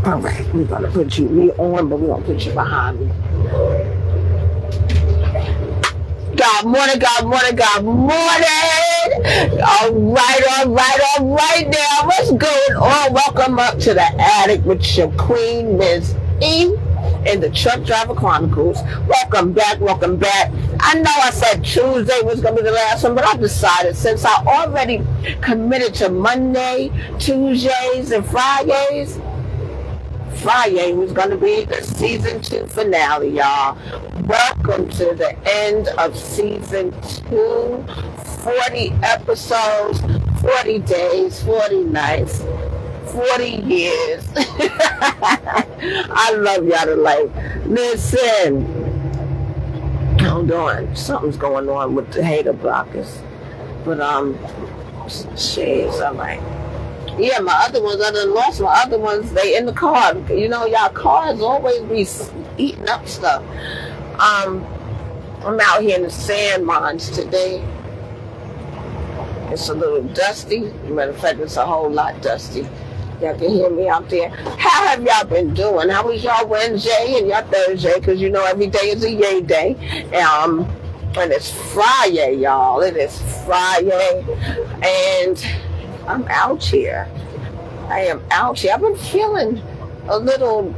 All right, we're going to put me on, but we're going to put you behind me. God morning, God morning, God morning. All right now. What's going on? Welcome up to the attic with your queen, Miss E, in the Truck Driver Chronicles. Welcome back. I know I said Tuesday was going to be the last one, but I decided since I already committed to Monday, Tuesdays, and Fridays, Friday was going to be the Season 2 finale, y'all. Welcome to the end of Season 2. 40 episodes, 40 days, 40 nights, 40 years. I love y'all to life. Listen, hold on. Something's going on with the hater blockers. But, shades, all right. Yeah, my other ones, I done lost my other ones. They in the car. You know, y'all cars always be eating up stuff. I'm out here in the sand mines today. It's a little dusty. Matter of fact, it's a whole lot dusty. Y'all can hear me out there. How have y'all been doing? How was y'all Wednesday and y'all Thursday? Because you know every day is a yay day. And it's Friday, y'all. It is Friday. And I'm out here. I am out here. I've been feeling a little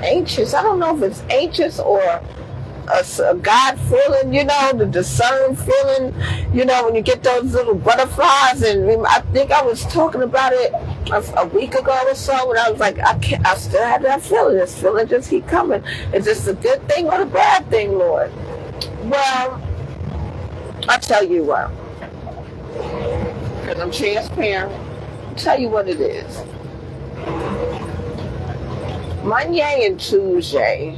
anxious. I don't know if it's anxious or a God feeling, you know, the discern feeling, you know, when you get those little butterflies. And I think I was talking about it a week ago or so, and I was like, I still have that feeling. This feeling just keep coming. Is this a good thing or a bad thing, Lord? Well, I tell you what. Because I'm transparent. I'll tell you what it is. Monday and Tuesday,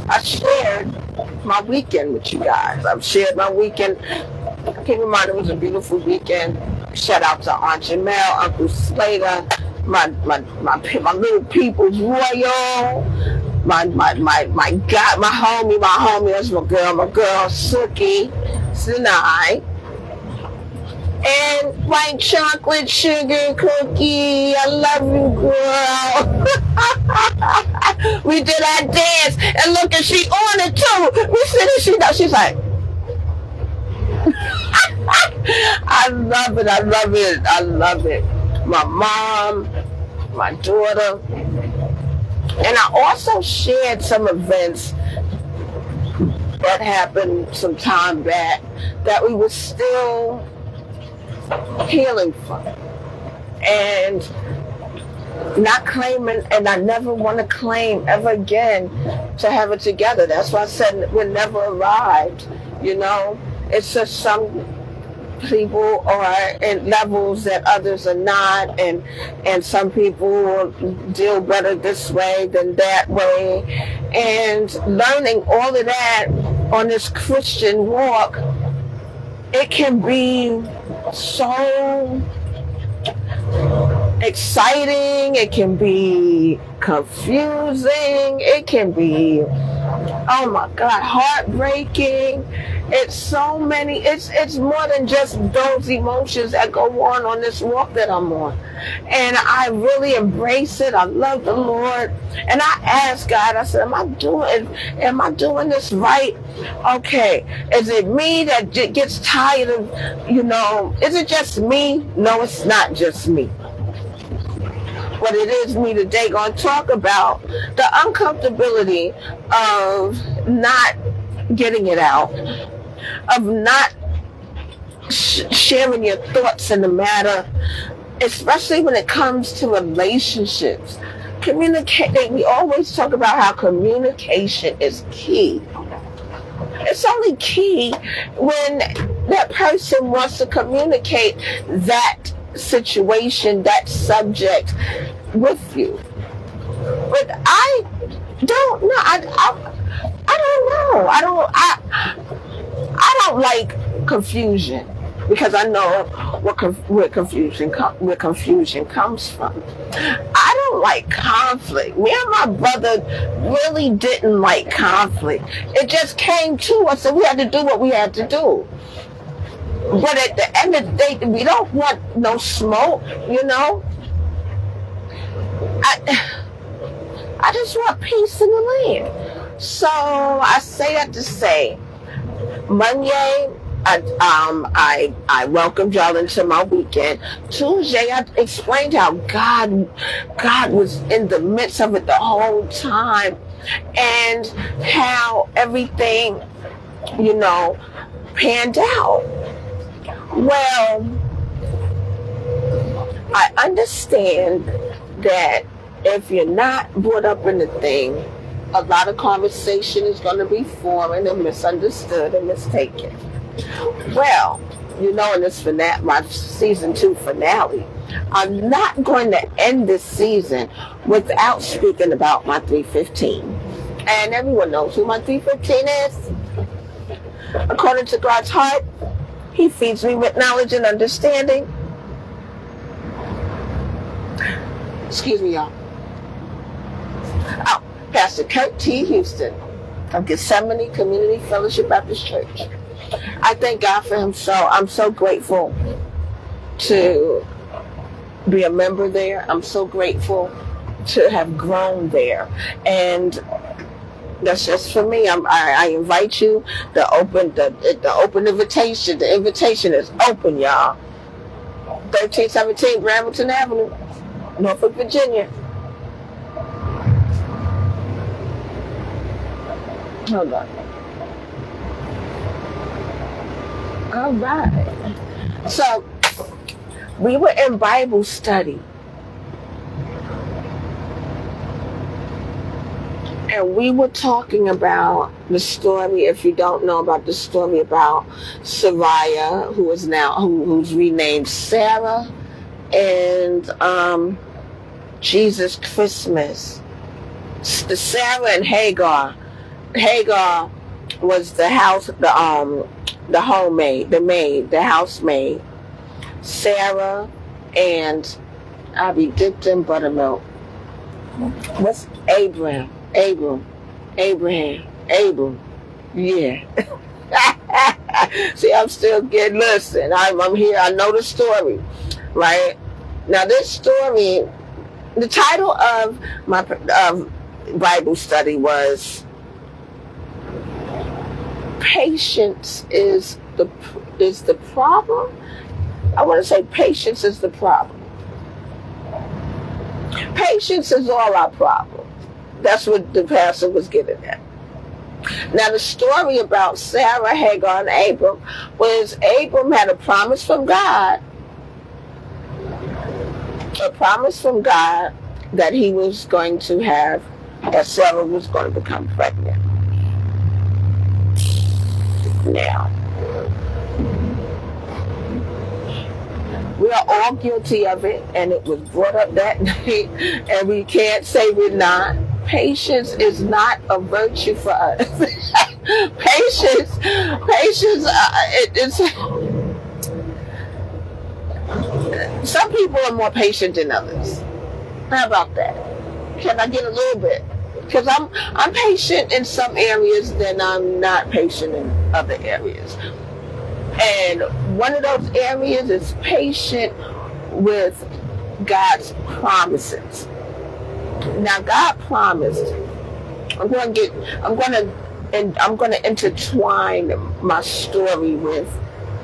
I shared my weekend with you guys. I've shared my weekend. Keep in mind it was a beautiful weekend. Shout out to Aunt Jamel, Uncle Slater, my little people's royal, my God, my homie, that's my girl, Suki, Sinai. And white chocolate sugar cookie. I love you, girl. We did our dance. And look, and she on it too. We said it, she knows. She's like, I love it. My mom, my daughter. And I also shared some events that happened some time back that we were still healing from, and not claiming, and I never want to claim ever again to have it together. That's why I said we're never arrived, you know. It's just some people are in levels that others are not, and some people will deal better this way than that way, and learning all of that on this Christian walk, it can be so exciting, it can be confusing, it can be, oh my God, heartbreaking. It's so many, it's more than just those emotions that go on this walk that I'm on. And I really embrace it. I love the Lord. And I ask God, I said, am I doing this right? Okay. Is it me that gets tired of, you know, is it just me? No, it's not just me. But it is me today going to talk about the uncomfortability of not getting it out, of not sharing your thoughts in the matter, especially when it comes to relationships. We always talk about how communication is key. It's only key when that person wants to communicate that situation, that subject with you. But I don't know. I don't know. I don't like confusion, because I know where confusion comes from. I don't like conflict. Me and my brother really didn't like conflict. It just came to us, and we had to do what we had to do. But at the end of the day, we don't want no smoke, you know? I just want peace in the land. So I say that to say, Monday, I welcomed y'all into my weekend. Tuesday, I explained how God was in the midst of it the whole time, and how everything, panned out. Well, I understand that if you're not brought up in the thing, a lot of conversation is going to be foreign and misunderstood and mistaken. Well, in this my season 2 finale, I'm not going to end this season without speaking about my 315. And everyone knows who my 315 is. According to God's heart, He feeds me with knowledge and understanding. Excuse me, y'all. Oh, Pastor Kurt T. Houston of Gethsemane Community Fellowship Baptist Church. I thank God for him. So I'm so grateful to be a member there. I'm so grateful to have grown there. And that's just for me. I invite you to open the open invitation. The invitation is open, y'all. 1317 Brambleton Avenue, Norfolk, Virginia. Hold on. All right. So we were in Bible study. And we were talking about the story, if you don't know about the story about Sariah, who's renamed Sarah, and Jesus Christmas. The Sarah and Hagar. Hagar was the homemaid, the maid, the housemaid. Sarah and I'll be dipped in buttermilk. What's Abram? Yeah. See, I'm still getting, listen, I'm here, I know the story, right? Now this story, the title of my Bible study was Patience is the problem. I want to say patience is the problem. Patience is all our problem. That's what the pastor was getting at. Now the story about Sarah, Hagar, and Abram was Abram had a promise from God. A promise from God that he was going to have, that Sarah was going to become pregnant. Now, we are all guilty of it, and it was brought up that night, and we can't say we're not. Patience is not a virtue for us. Patience, it's some people are more patient than others. How about that? Can I get a little bit? Because I'm patient in some areas, then I'm not patient in other areas. And one of those areas is patient with God's promises. Now God promised. I'm going to intertwine my story with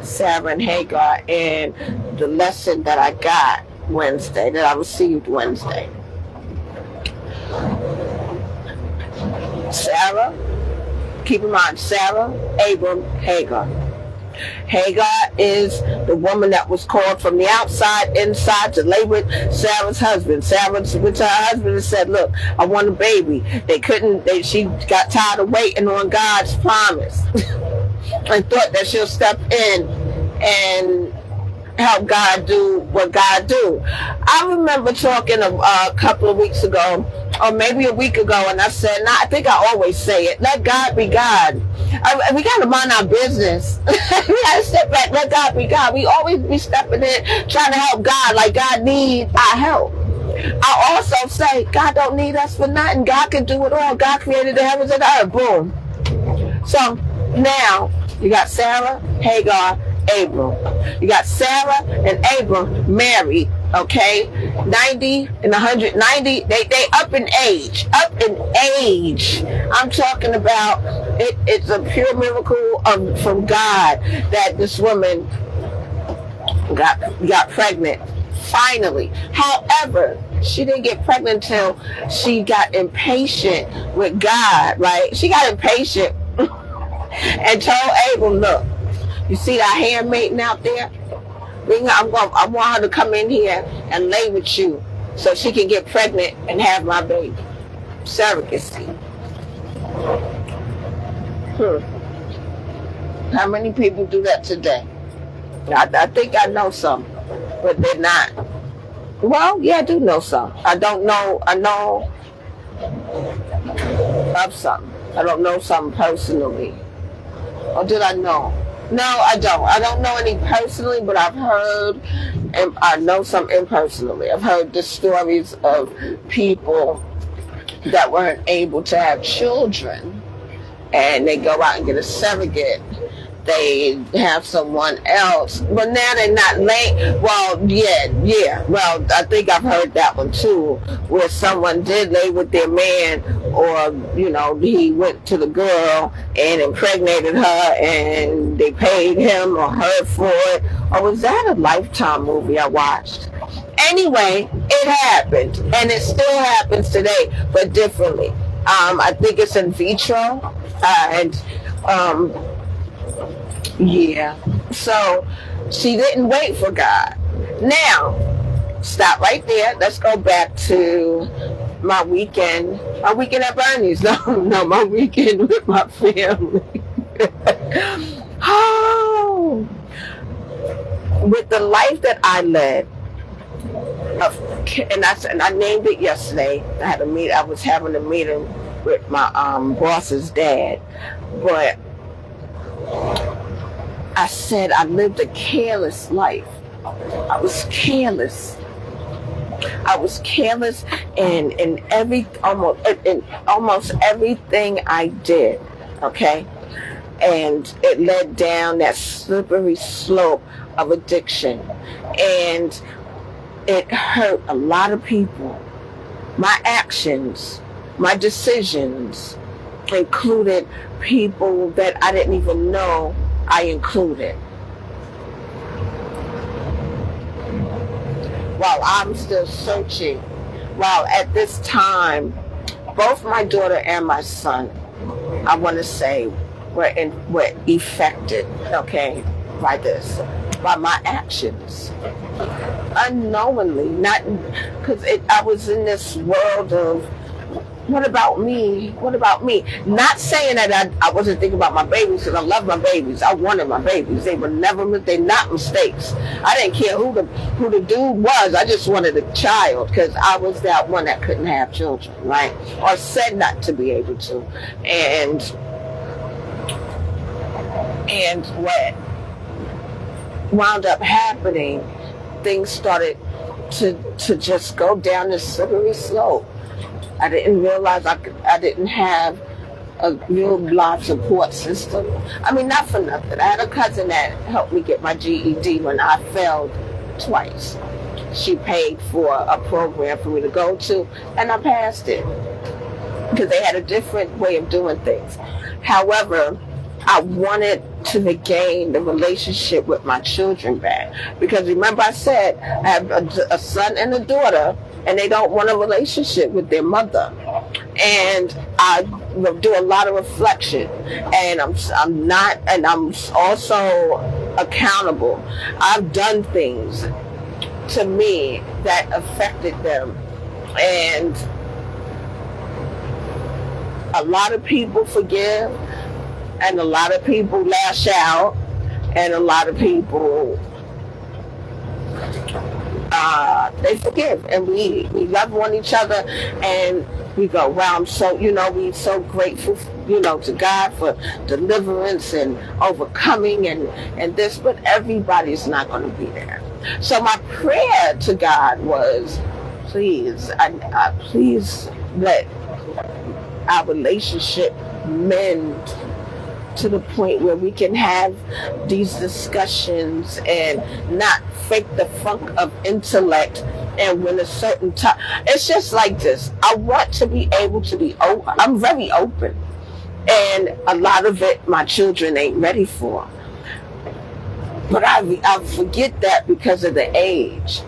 Sarah and Hagar and the lesson that I got Wednesday, that I received Wednesday. Sarah, keep in mind, Sarah, Abram, Hagar. Hagar is the woman that was called from the outside inside to lay with Sarah's husband. Sarah went to her husband and said, look, I want a baby. She got tired of waiting on God's promise and thought that she'll step in and help God do what God do. I remember talking a couple of weeks ago, or maybe a week ago, and I said, I think I always say it, let God be God. We got to mind our business. We got to step back, let God be God. We always be stepping in, trying to help God like God needs our help. I also say, God don't need us for nothing. God can do it all. God created the heavens and the earth. Boom. So now, you got Sarah, Hagar, Abram. You got Sarah and Abram married Okay, 90 and 190, they up in age, I'm talking about it's a pure miracle from God that this woman got pregnant finally. However, she didn't get pregnant until she got impatient with God, right? She got impatient and told Abel, look, you see that handmaiden out there? I want her to come in here and lay with you so she can get pregnant and have my baby. Surrogacy. How many people do that today? I think I know some, but they're not. Well, yeah, I do know some. I don't know. I know of some. I don't know some personally. Or did I know? No, I don't. I don't know any personally, but I've heard, and I know some impersonally. I've heard the stories of people that weren't able to have children, and they go out and get a surrogate. They have someone else, but now they're not late. Well, yeah. Well, I think I've heard that one too, where someone did lay with their man, or he went to the girl and impregnated her, and they paid him or her for it. Or was that a Lifetime movie I watched? Anyway, it happened, and it still happens today, but differently. I think it's in vitro, and yeah. So she didn't wait for God. Now, stop right there. Let's go back to my weekend at Bernie's. No, my weekend with my family. Oh, with the life that I led, and I named it yesterday. I was having a meeting with my boss's dad, but I said I lived a careless life. I was careless in almost everything I did. Okay, and it led down that slippery slope of addiction, and it hurt a lot of people. My actions, my decisions included people that I didn't even know I included. While I'm still searching, while at this time, both my daughter and my son, I want to say, were affected, okay, by this, by my actions. Unknowingly, not because I was in this world of, what about me? What about me? Not saying that I wasn't thinking about my babies, because I love my babies. I wanted my babies. They're not mistakes. I didn't care who the dude was. I just wanted a child, because I was that one that couldn't have children, right? Or said not to be able to. And what wound up happening, things started to just go down this slippery slope. I didn't realize I didn't have a real life support system. I mean, not for nothing. I had a cousin that helped me get my GED when I failed twice. She paid for a program for me to go to, and I passed it because they had a different way of doing things. However, I wanted to regain the relationship with my children back, because remember I said I have a son and a daughter, and they don't want a relationship with their mother. And I do a lot of reflection, and I'm also accountable. I've done things to me that affected them, and a lot of people forgive, and a lot of people lash out, and a lot of people they forgive, and we love one each other, and we go, wow, I'm so, we're so grateful, to God for deliverance and overcoming and this, but everybody's not going to be there. So my prayer to God was, please let our relationship mend to the point where we can have these discussions and not fake the funk of intellect. And when a certain time, it's just like this. I want to be able to be open. I'm very open. And a lot of it, my children ain't ready for. But I forget that because of the age.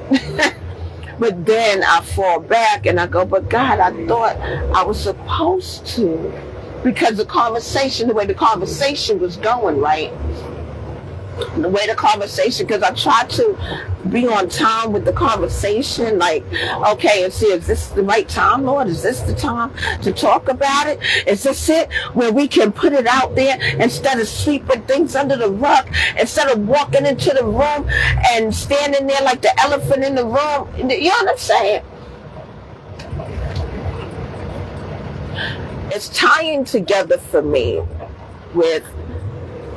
But then I fall back and I go, but God, I thought I was supposed to. Because the way the conversation was going, right? The way the conversation, because I try to be on time with the conversation, like, okay, and see, is this the right time, Lord? Is this the time to talk about it? Is this it where we can put it out there instead of sweeping things under the rug, instead of walking into the room and standing there like the elephant in the room? You know what I'm saying? It's tying together for me with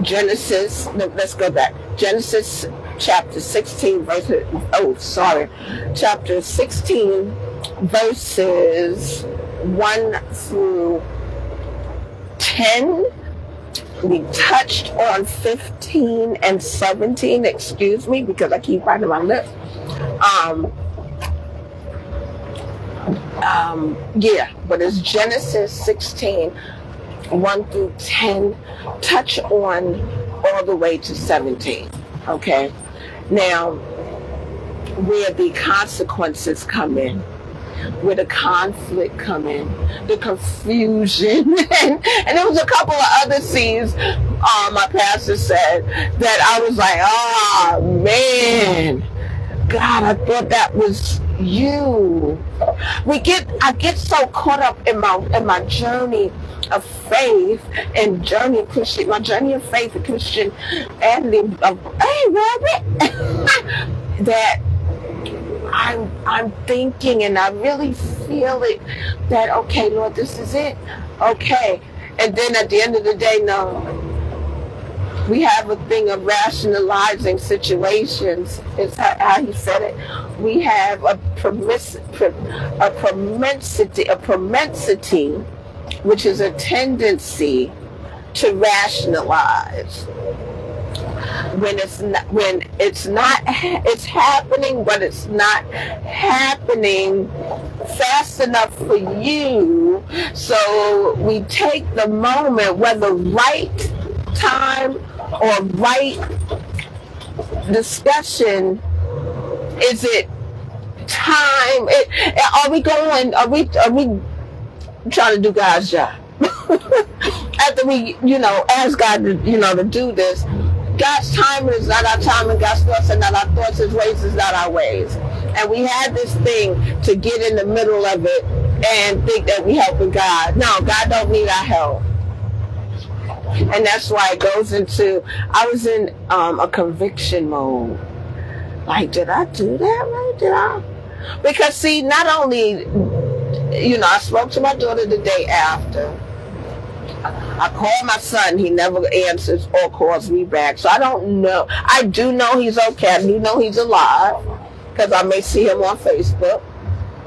Genesis, let's go back. Genesis chapter 16 chapter 16 verses 1 through 10. We touched on 15 and 17, excuse me, because I keep biting my lip. But it's Genesis 16 1 through 10, touch on all the way to 17. Okay, now where the consequences come in, where the conflict come in, the confusion, and there was a couple of other scenes. My pastor said that I was like, oh man, God, I thought that was you. I get so caught up in my journey of faith and journey of Christian, my journey of faith and Christian, and that I'm thinking, and I really feel it, that okay, Lord, this is it, okay, and then at the end of the day, no. We have a thing of rationalizing situations. Is how he said it. We have a propensity, which is a tendency to rationalize when it's happening, but it's not happening fast enough for you. So we take the moment, whether right time or right discussion. Is it time? Are we trying to do God's job? After we, ask God to, to do this, God's timing is not our time, and God's thoughts are not our thoughts. His ways is not our ways. And we had this thing to get in the middle of it and think that we helping God. No, God don't need our help. And that's why it goes into, I was in a conviction mode. Like, did I do that right? Did I? Because see, not only, I spoke to my daughter the day after. I called my son. He never answers or calls me back. So I don't know. I do know he's okay. I do know he's alive because I may see him on Facebook.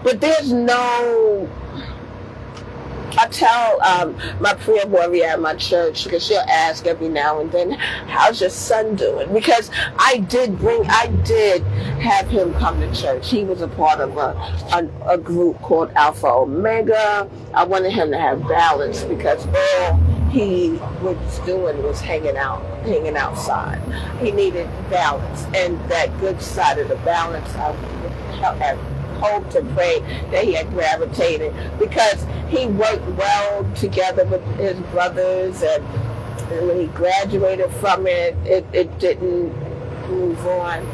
But there's no... I tell my prayer warrior at my church, because she'll ask every now and then, how's your son doing? Because I did have him come to church. He was a part of a group called Alpha Omega. I wanted him to have balance, because all he was doing was hanging outside. He needed balance, and that good side of the balance, I have hope to pray that he had gravitated, because he worked well together with his brothers, and when he graduated from it, it didn't move on.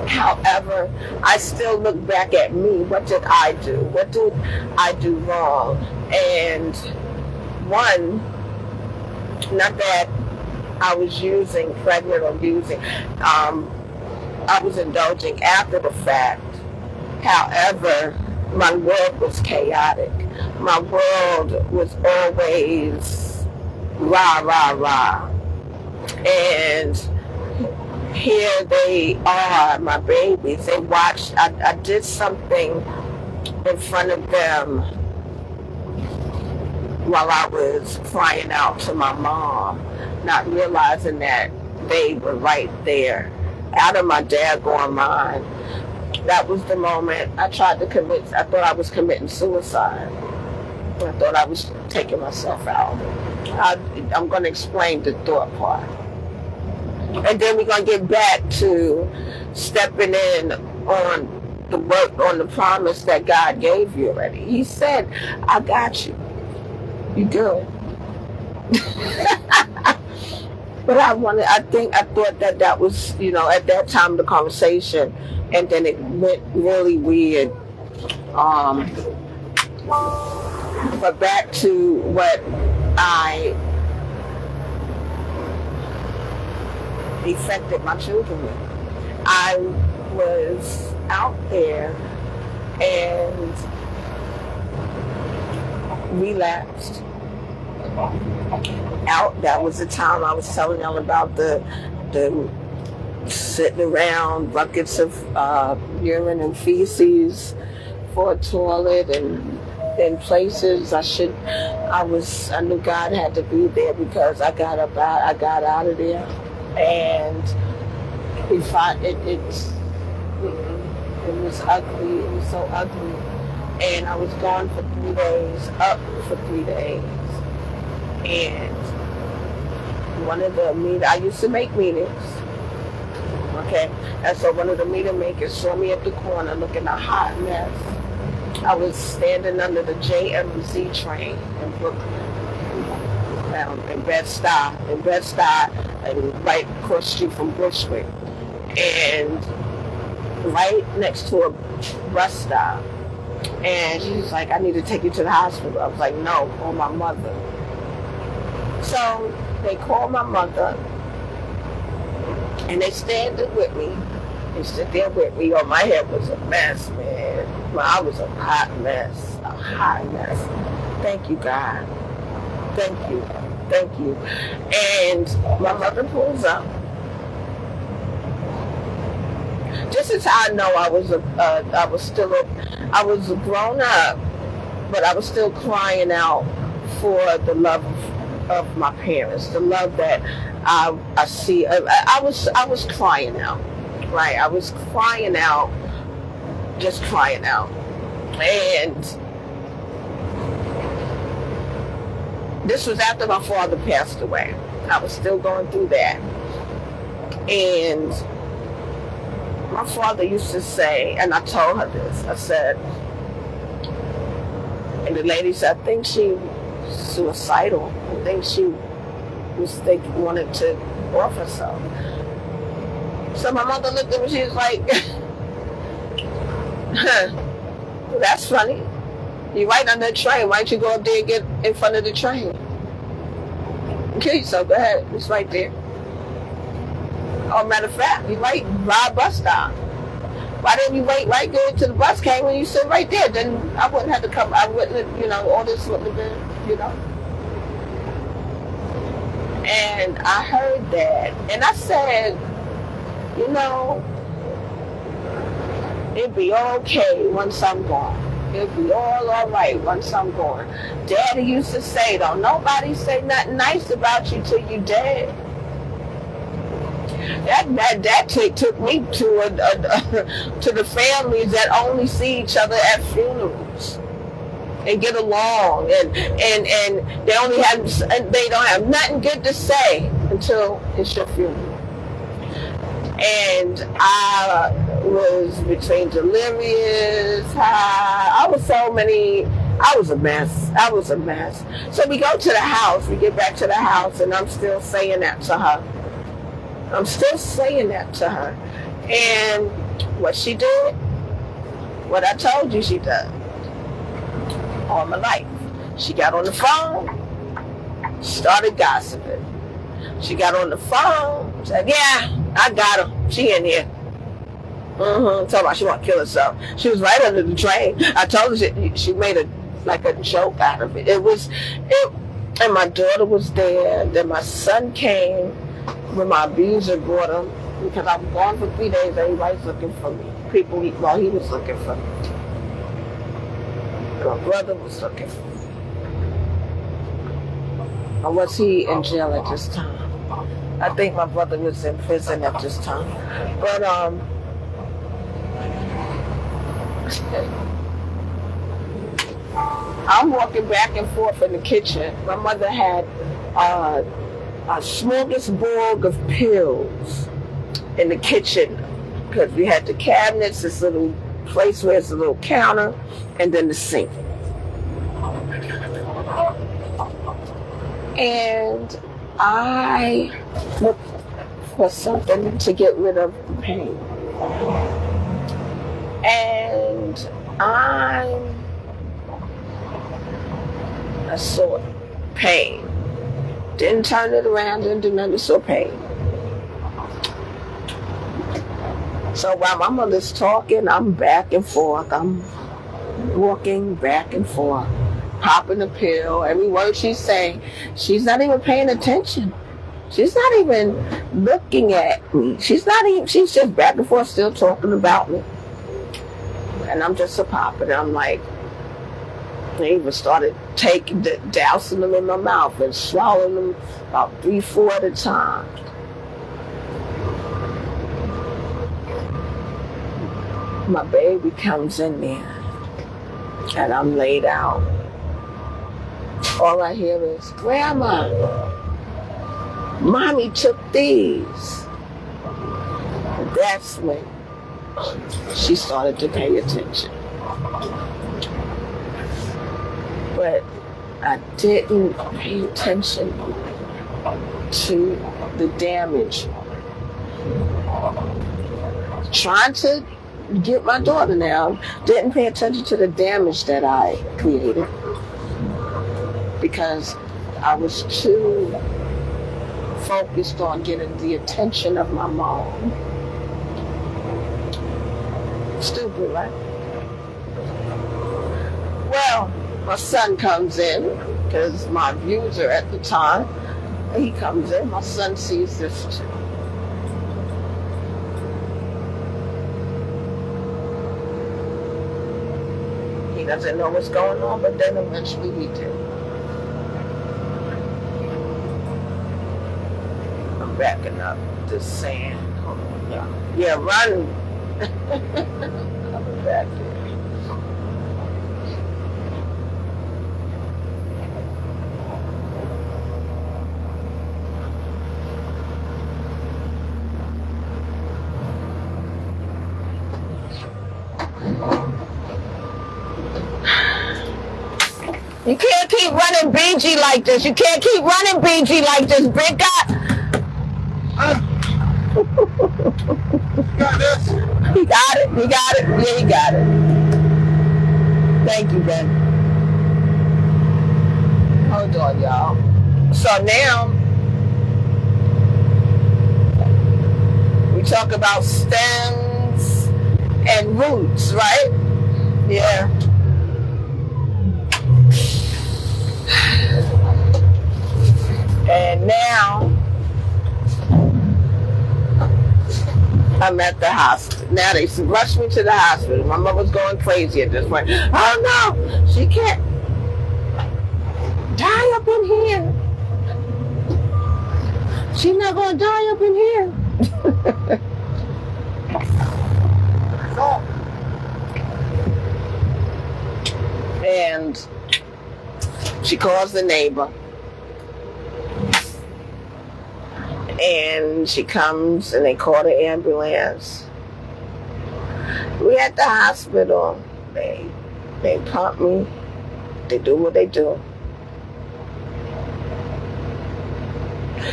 However, I still look back at me. What did I do? What did I do wrong? And one, not that I was pregnant or using, I was indulging after the fact. However, my world was chaotic. My world was always rah, rah, rah. And here they are, my babies. They watched, I did something in front of them while I was crying out to my mom, not realizing that they were right there, out of my daggone mind. That was the moment I thought I was committing suicide. I thought I was taking myself out. I'm going to explain the thought part. And then we're going to get back to stepping in on the work, on the promise that God gave you already. He said, I got you. You good. But I thought that was, at that time of the conversation, and then it went really weird. But back to what I affected my children with. I was out there and relapsed. That was the time I was telling y'all about the sitting around buckets of urine and feces for a toilet, and in places I knew God had to be there, because I got out of there, and it was ugly. It was so ugly, and I was gone for 3 days, up for 3 days. And I used to make meetings, okay? And so one of the meeting makers saw me at the corner looking a hot mess. I was standing under the JMZ train in Brooklyn, in Bed-Stuy, and right across the street from Bushwick, and right next to a bus stop. And she was like, I need to take you to the hospital. I was like, no, call my mother. So they called my mother, and they stand with me. They sit there with me. Oh, my head was a mess, man. I was a hot mess. Thank you, God. Thank you. And my mother pulls up. This is how I know I was grown up, but I was still crying out for the love of my parents, the love that I see. I was crying out, right? I was crying out, just crying out. And this was after my father passed away. I was still going through that. And my father used to say, and I told her this, I said, and the lady said, I think she was suicidal. I think she wanted to off herself. So my mother looked at me, she was like, that's funny. You're right on the train. Why don't you go up there and get in front of the train? Kill yourself, go ahead. It's right there. Oh, matter of fact, you right by a bus stop. Why didn't you wait right there till the bus came when you sit right there? Then I wouldn't have to come. I wouldn't have, all this wouldn't have been, And I heard that. And I said, it'd be okay once I'm gone. It'll be all right once I'm gone. Daddy used to say, don't nobody say nothing nice about you till you dead. That took me to the families that only see each other at funerals and get along, and they don't have nothing good to say until it's your funeral. And I was between delirious, high. I was a mess. So we go to the house, we get back to the house, and I'm still saying that to her. And what she did, what I told you she did all my life. She got on the phone, started gossiping. She got on the phone, said, yeah, I got her. She in here. Talking about she want to kill herself. She was right under the train. I told her she made a joke out of it. And my daughter was there. Then my son came when my abuser brought him, because I was gone for 3 days. Everybody's looking for me. He was looking for me. My brother was looking for me. Or was he in jail at this time? I think my brother was in prison at this time. But I'm walking back and forth in the kitchen. My mother had a smorgasbord of pills in the kitchen because we had the cabinets, this little place where it's a little counter, and then the sink. And I looked for something to get rid of the pain. And I saw pain. Didn't turn it around, didn't do nothing, saw pain. So while my mother's talking, I'm back and forth. I'm walking back and forth, popping a pill. Every word she's saying, she's not even paying attention. She's not even looking at me. She's just back and forth still talking about me. And I'm just a popping. I'm like, I even started dousing them in my mouth and swallowing them about 3-4 at a time. My baby comes in there and I'm laid out. All I hear is, Grandma, Mommy took these. That's when she started to pay attention. But I didn't pay attention to the damage. Trying to get my daughter now, didn't pay attention to the damage that I created because I was too focused on getting the attention of my mom. Stupid, right? Well, my son comes in because my abuser at the time, he comes in, my son sees this too. He doesn't know what's going on, but then eventually he did. I'm backing up the sand. Hold on, yeah, run. Coming back there. You can't keep running BG like this. You can't keep running BG like this, big guy. You got this? He got it. He got it. Yeah, he got it. Thank you, Ben. Hold on, y'all. So now, we talk about stems and roots, right? Yeah. And now, I'm at the hospital. Now they rushed me to the hospital. My mother's going crazy at this point. Oh no, she can't die up in here. She's not going to die up in here. And she calls the neighbor. And she comes and they call the ambulance. We at the hospital. They pump me. They do what they do.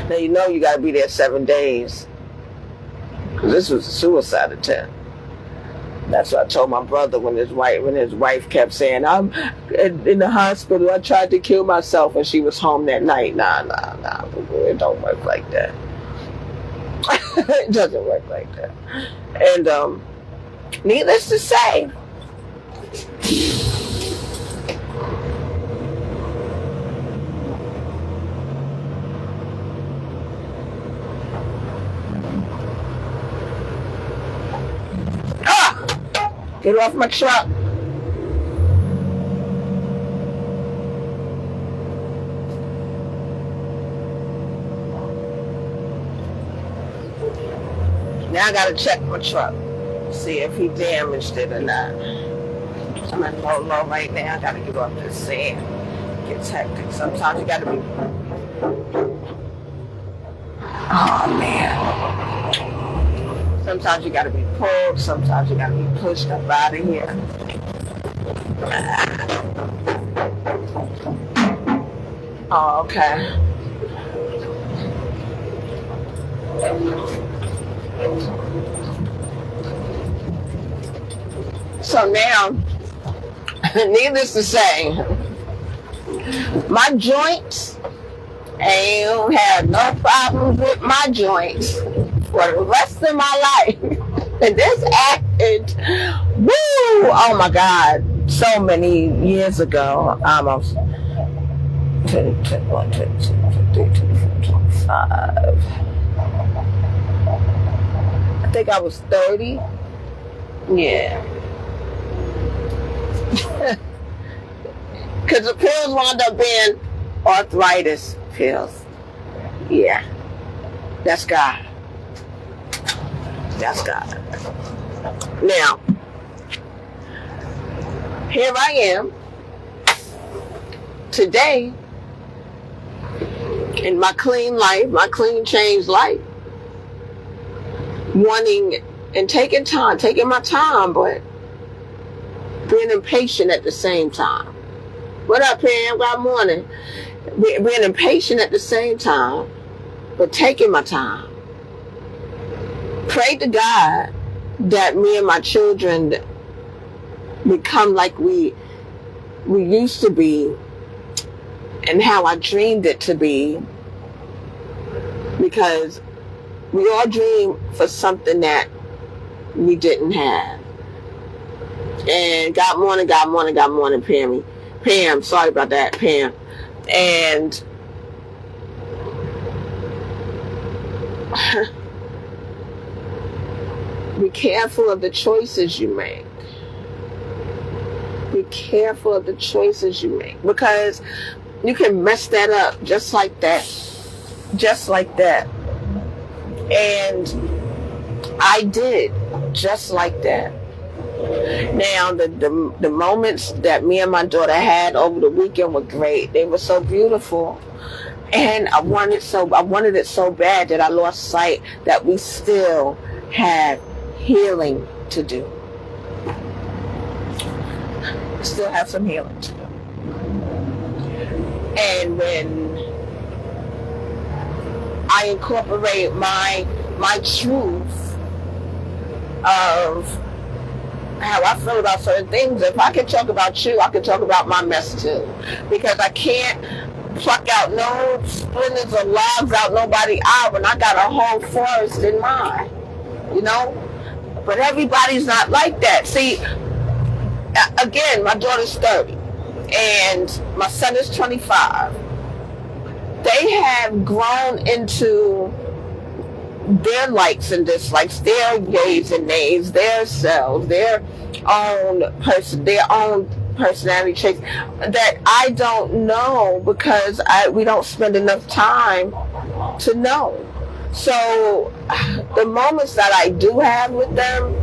Now you know you gotta be there 7 days. Cause this was a suicide attempt. That's what I told my brother when his wife kept saying, I'm in the hospital, I tried to kill myself and she was home that night. Nah, it don't work like that. It doesn't work like that. And needless to say, get off my truck. Now I gotta check my truck, see if he damaged it or not. I'm at low right now. I gotta get off this sand. Gets hectic. Sometimes you gotta be. Oh man. Sometimes you gotta be pulled. Sometimes you gotta be pushed up out of here. Oh, okay. So now, needless to say, my joints, I don't have no problems with my joints for the rest of my life. And this happened, woo, oh my God, so many years ago, almost 10, 1, 2, 3, 25. I think I was 30. Yeah. Because the pills wound up being arthritis pills. Yeah. That's God. That's God. Now, here I am today in my clean life, my clean changed life, wanting and taking my time, but being impatient at the same time. What up, Pam? Good morning. Being impatient at the same time, but taking my time. Pray to God that me and my children become like we used to be and how I dreamed it to be, because we all dream for something that we didn't have. And God morning, Pam, sorry about that, Pam. And be careful of the choices you make. Be careful of the choices you make, because you can mess that up just like that. Just like that. And I did just like that. Now, the moments that me and my daughter had over the weekend were great. They were so beautiful. And I wanted it so bad that I lost sight that we still had healing to do. Still have some healing to do. And when I incorporate my truth of how I feel about certain things, if I can talk about you, I can talk about my mess too. Because I can't pluck out no splinters or logs out nobody's eye when I got a whole forest in mine. You know? But everybody's not like that. See, again, my daughter's 30 and my son is 25. They have grown into their likes and dislikes, their yays and nays, their selves, their own personality traits that I don't know, because we don't spend enough time to know. So the moments that I do have with them,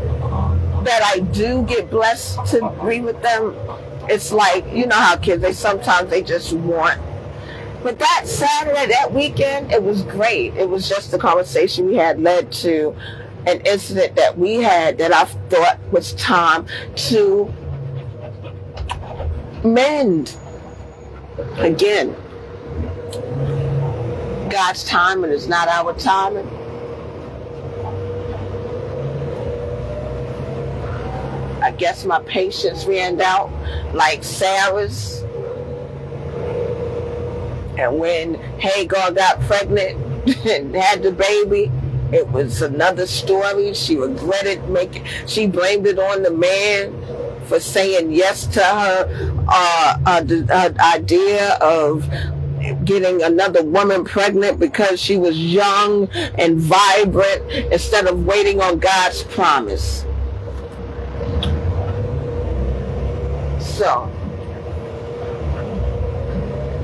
that I do get blessed to be with them, it's like, you know how kids, sometimes they just want. But that Saturday, that weekend, it was great. It was just the conversation we had led to an incident that we had that I thought was time to mend. Again, God's timing is not our timing. I guess my patience ran out like Sarah's. And when Hagar got pregnant and had the baby, it was another story. She regretted she blamed it on the man for saying yes to her idea of getting another woman pregnant because she was young and vibrant instead of waiting on God's promise. So,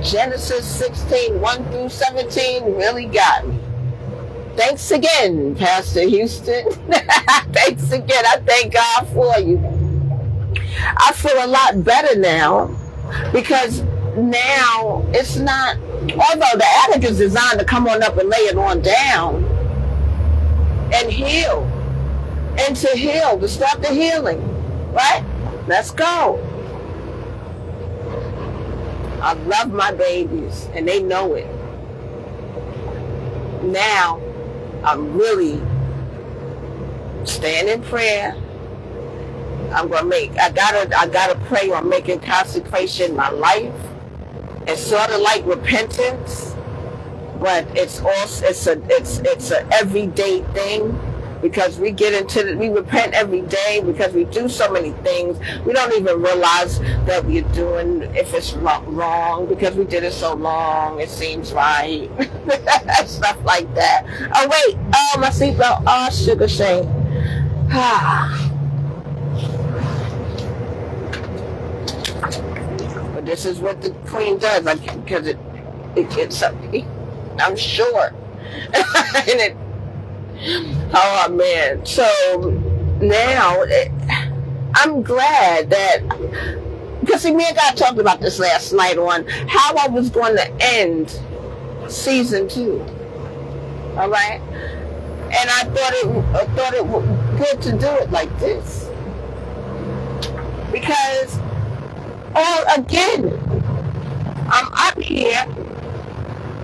Genesis 16, 1 through 17 really got me. Thanks again, Pastor Houston. Thanks again. I thank God for you. I feel a lot better now because now it's not, although the attic is designed to come on up and lay it on down and heal, and to heal, to start the healing, right? Let's go. I love my babies and they know it. Now I'm really staying in prayer. I gotta pray on making consecration my life. It's sort of like repentance, but it's a everyday thing, because we repent every day because we do so many things. We don't even realize that we're doing, if it's wrong, because we did it so long, it seems right. Stuff like that. Oh wait, oh my seatbelt, oh sugar shame. But this is what the queen does, because it gets something, I'm sure. And it, oh man, so now I'm glad that, because me and God talked about this last night on how I was going to end season 2. All right, and I thought it was good to do it like this, because again, I'm up here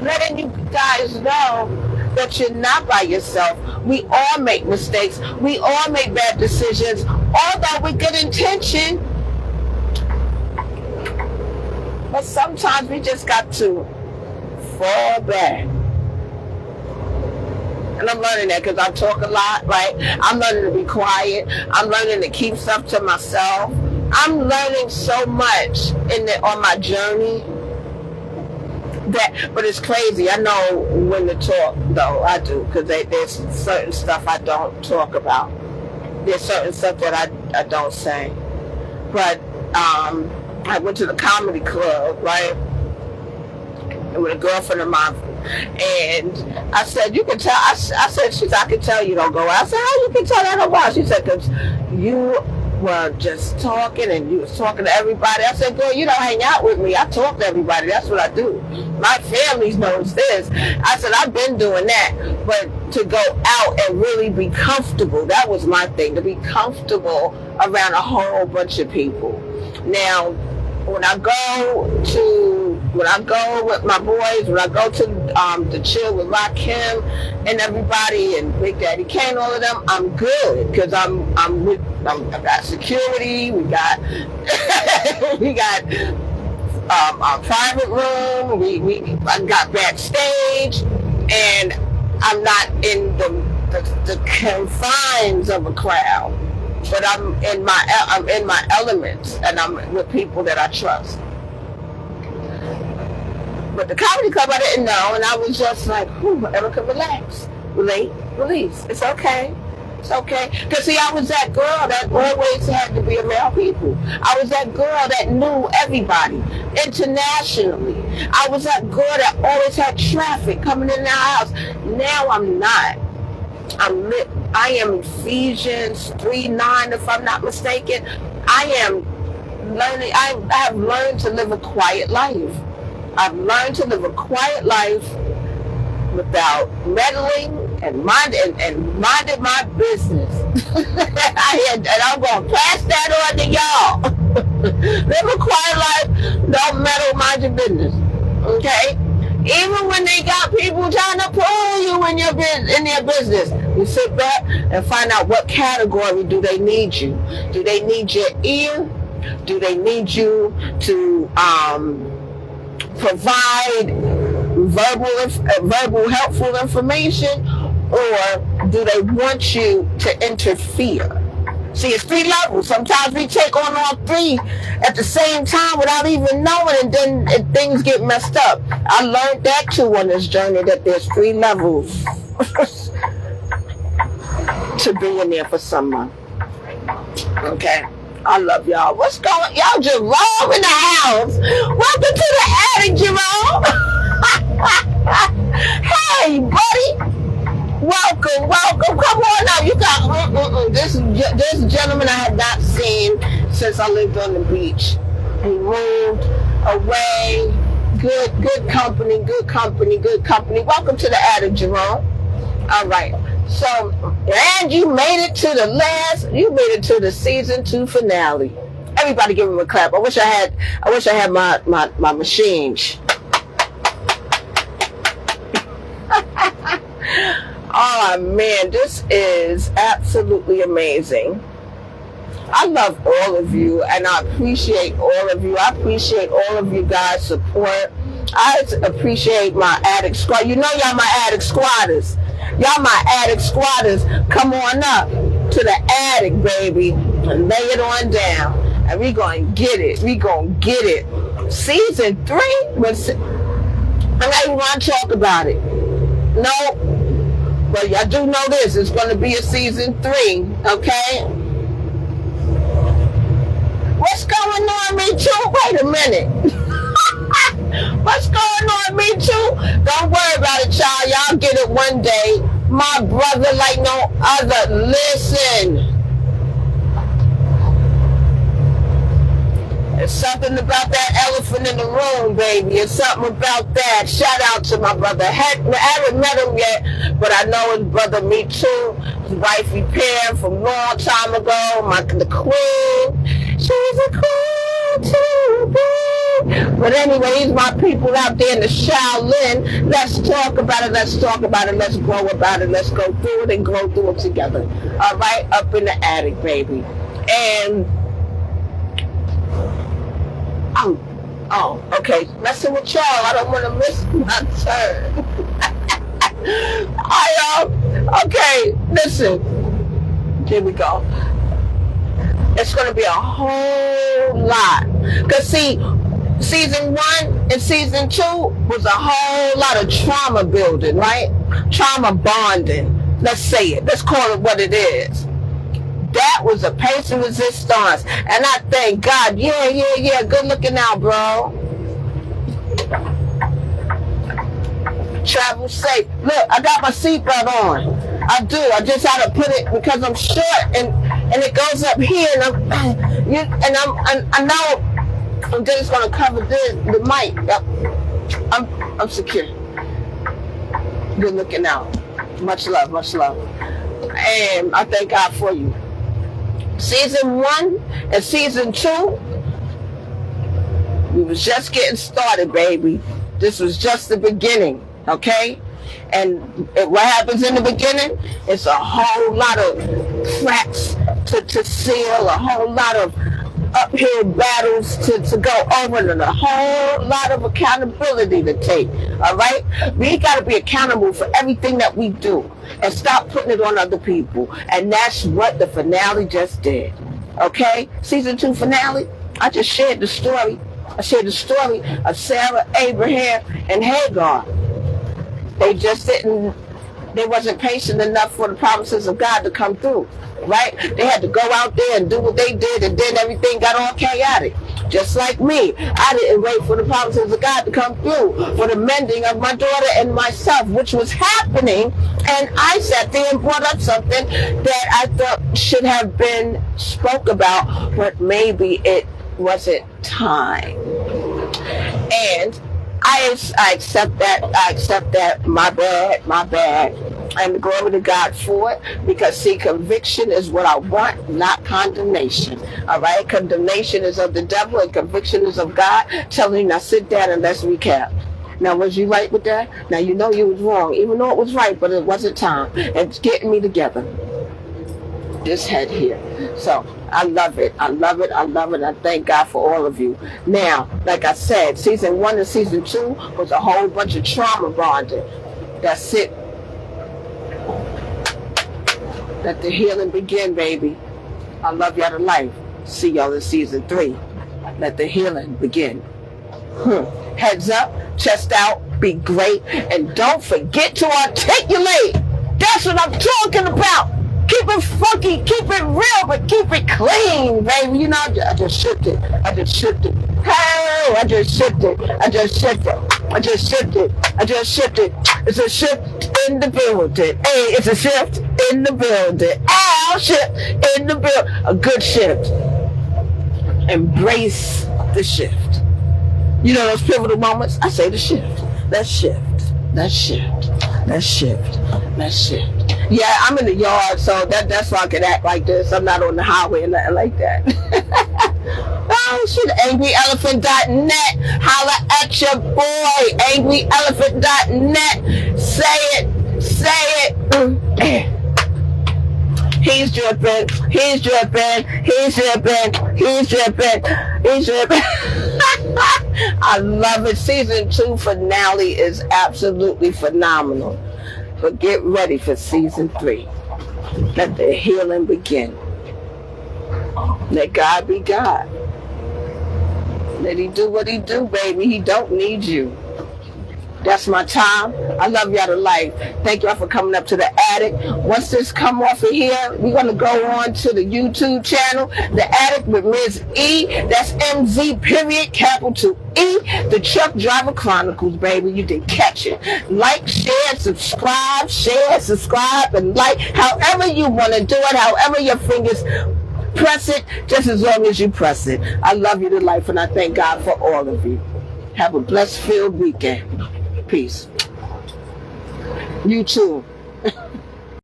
letting you guys know that you're not by yourself. We all make mistakes. We all make bad decisions, although with good intention. But sometimes we just got to fall back. And I'm learning that because I talk a lot, right? I'm learning to be quiet. I'm learning to keep stuff to myself. I'm learning so much on my journey. But it's crazy. I know when to talk, though. I do, because there's certain stuff I don't talk about. There's certain stuff that I don't say. But I went to the comedy club, right? And with a girlfriend of mine, and I said, you can tell. I said, she said, I can tell you don't go out. I said, how you can tell that about? She said, because you were just talking and you was talking to everybody. I said, girl, you don't hang out with me. I talk to everybody. That's what I do. My family knows this. I said, I've been doing that. But to go out and really be comfortable, that was my thing, to be comfortable around a whole bunch of people. Now, when I go with my boys, when I go to chill with Rakim and everybody and Big Daddy Kane, all of them, I'm good, because I got security. We got our private room. I got backstage, and I'm not in the confines of a crowd. But I'm in my elements, and I'm with people that I trust. But the comedy club, I didn't know, and I was just like, Erica, relax, release. It's okay. It's okay. Because see, I was that girl that always had to be around people. I was that girl that knew everybody internationally. I was that girl that always had traffic coming in our house. Now I'm not. I am Ephesians 3:9, if I'm not mistaken. I am learning. I have learned to live a quiet life. I've learned to live a quiet life without meddling and minded my business. And I'm gonna pass that on to y'all. Live a quiet life. Don't meddle. Mind your business. Okay. Even when they got people trying to pull you in their business, you sit back and find out what category do they need you. Do they need your ear? Do they need you to provide verbal helpful information, or do they want you to interfere? See, it's 3 levels. Sometimes we take on all 3 at the same time without even knowing, and then things get messed up. I learned that too on this journey, that there's 3 levels to being there for someone. Okay, I love y'all. What's going? Y'all, Jerome in the house. Welcome to the attic, Jerome. Hey, buddy. years I lived on the beach. We moved away. Good company, good company, good company. Welcome to the attic, Jerome. All right. So, and you made it to the season 2 finale. Everybody give him a clap. I wish I had my machines. Oh man, this is absolutely amazing. I love all of you, and I appreciate all of you. I appreciate all of you guys' support. I appreciate my attic squad. You know y'all my attic squatters. Y'all my attic squatters. Come on up to the attic, baby, and lay it on down. And we gonna get it. We gonna get it. Season 3 was. I'm not even gonna talk about it. No, but I do know this. It's gonna be a season 3. Okay. What's going on, me too? Wait a minute. What's going on, me too? Don't worry about it, y'all. Y'all get it one day. My brother like no other. Listen. There's something about that elephant in the room, baby. It's something about that. Shout out to my brother. I haven't met him yet, but I know his brother, me too. His wife repaired from a long time ago. The queen. She's a queen to be. But anyway, these my people out there in the Shaolin. Let's talk about it. Let's talk about it. Let's grow about it. Let's go through it and grow through it together. All right, up in the attic, baby. And okay. Messing with y'all. I don't want to miss my turn. Okay. Listen. Here we go. It's going to be a whole lot. Because see, season 1 and season 2 was a whole lot of trauma building, right? Trauma bonding. Let's say it. Let's call it what it is. That was a patient resistance. And I thank God. Yeah. Good looking out, bro. Travel safe. Look, I got my seatbelt on. I do. I just had to put it because I'm short and it goes up here and I know I'm just gonna cover the mic. I'm secure. Good looking out. Much love. And I thank God for you. Season 1 and season 2, we was just getting started, baby. This was just the beginning, okay? And what happens in the beginning? It's a whole lot of cracks to seal, a whole lot of uphill battles to go over, and a whole lot of accountability to take, all right? We got to be accountable for everything that we do and stop putting it on other people. And that's what the finale just did, okay? Season 2 finale, I just shared the story. I shared the story of Sarah, Abraham, and Hagar. They wasn't patient enough for the promises of God to come through, right? They had to go out there and do what they did, and then everything got all chaotic. Just like me, I didn't wait for the promises of God to come through for the mending of my daughter and myself, which was happening, and I sat there and brought up something that I thought should have been spoke about, but maybe it wasn't time. And I accept that. My bad. And glory to God for it. Because see, conviction is what I want, not condemnation. All right? Condemnation is of the devil and conviction is of God. Telling you, now sit down and let's recap. Now, was you right with that? Now, you know you was wrong. Even though it was right, but it wasn't time. It's getting me together. This head here. So, I love it. I thank God for all of you. Now, like I said, season 1 and season 2 was a whole bunch of trauma bonding. That's it. Let the healing begin, baby. I love y'all to life. See y'all in season 3. Let the healing begin. Heads up, chest out, be great, and don't forget to articulate. That's what I'm talking about. Keep it funky, keep it real, but keep it clean, baby. You know, I just shifted. Hey, I just shifted. It's a shift in the building. Hey, it's a shift in the building. Shift in the building. A good shift. Embrace the shift. You know those pivotal moments? I say the shift. Let's shift. Let's shift. Let's shift. Let's shift. Yeah, I'm in the yard, so that's why I can act like this. I'm not on the highway or nothing like that. Oh shit, angryelephant.net. Holla at your boy, angryelephant.net. Say it. Say it. He's dripping. He's dripping. He's dripping. He's dripping. He's dripping. I love it. Season 2 finale is absolutely phenomenal. But get ready for Season 3. Let the healing begin. Let God be God. Let He do what He do, baby. He don't need you. That's my time. I love y'all to life. Thank y'all for coming up to the attic. Once this come off of here, we're going to go on to the YouTube channel, The Attic with Ms. E. That's MZ period, capital E. The Truck Driver Chronicles, baby. You can catch it. Like, share, subscribe, and like. However you want to do it, however your fingers press it, just as long as you press it. I love you to life, and I thank God for all of you. Have a blessed, filled weekend. Peace. You too.